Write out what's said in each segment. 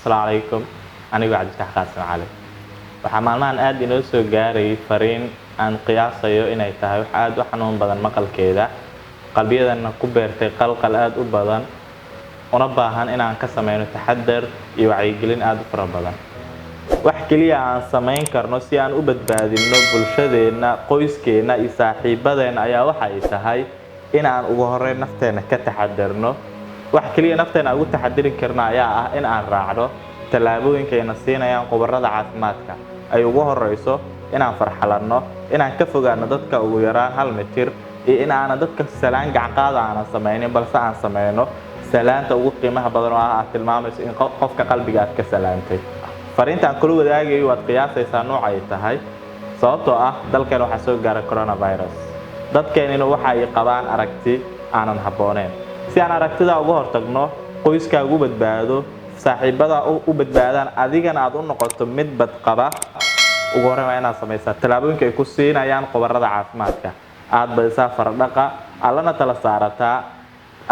السلام عليكم أنا قاعد أفتح قاسم علي وحمال ما أن أدي نوسو جاري فرين أن قياس يو إن يتهاي وحاد وحنون بدن مقل كذا قلبي أن كبرت قلق الأد وبدن ونبهان إن أن كسمين تحدر يوعي جلين أد فرا بدن وحكي لي عن سمين كرنوسي أن أبد بعد النبل شذينا قويس كينا يساحي بدن أيا وحي يتهاي إن أن أجهرين نفتنا كتحدرنو wax kaliya nafteena ugu taxadirin karnaa ayaa ah in aan raacdo talaabooyinka ay nasiinayaan qobarada caafimaadka ay ugu horeyso inaan farxalanno inaan ka fogaano dadka ugu yaraan 1 mitir iyo in aan dadka salaan gacan qaad aan sameeynin balse aan sameeyno salaanta ugu qiimaha badan oo ah tilmaamayso in qofka qalbiga aad ka salaantay fariinta aan kula wadaagayo waad qiyaasaysaa nooc ay tahay sababtoo ah dalkan waxa soo gaaray coronavirus dadkeenina waxa ay qabaan aragti aanan habooneen si aan aragtida uga hortagno qoyska ugu badbaado saaxiibada u badbaadaan adigana aad u noqoto mid badqaba ugu horeeyna inaad sameeysaa talaabooyinka ay ku siinayaan qobarada caafimaadka aad baysaa fardhaqa allana tala saarataa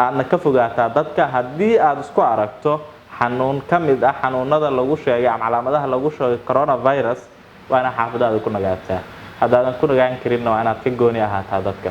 aadna ka fogaataa dadka haddii aad isku aragto xanuun kamid ah xanuunada lagu sheegay ama calaamadaha lagu sheegay coronavirus waa inaad xaafadaada ku nagaataa haddaadan ku nagaan karin waa inaad ka gooni ahaataa dadka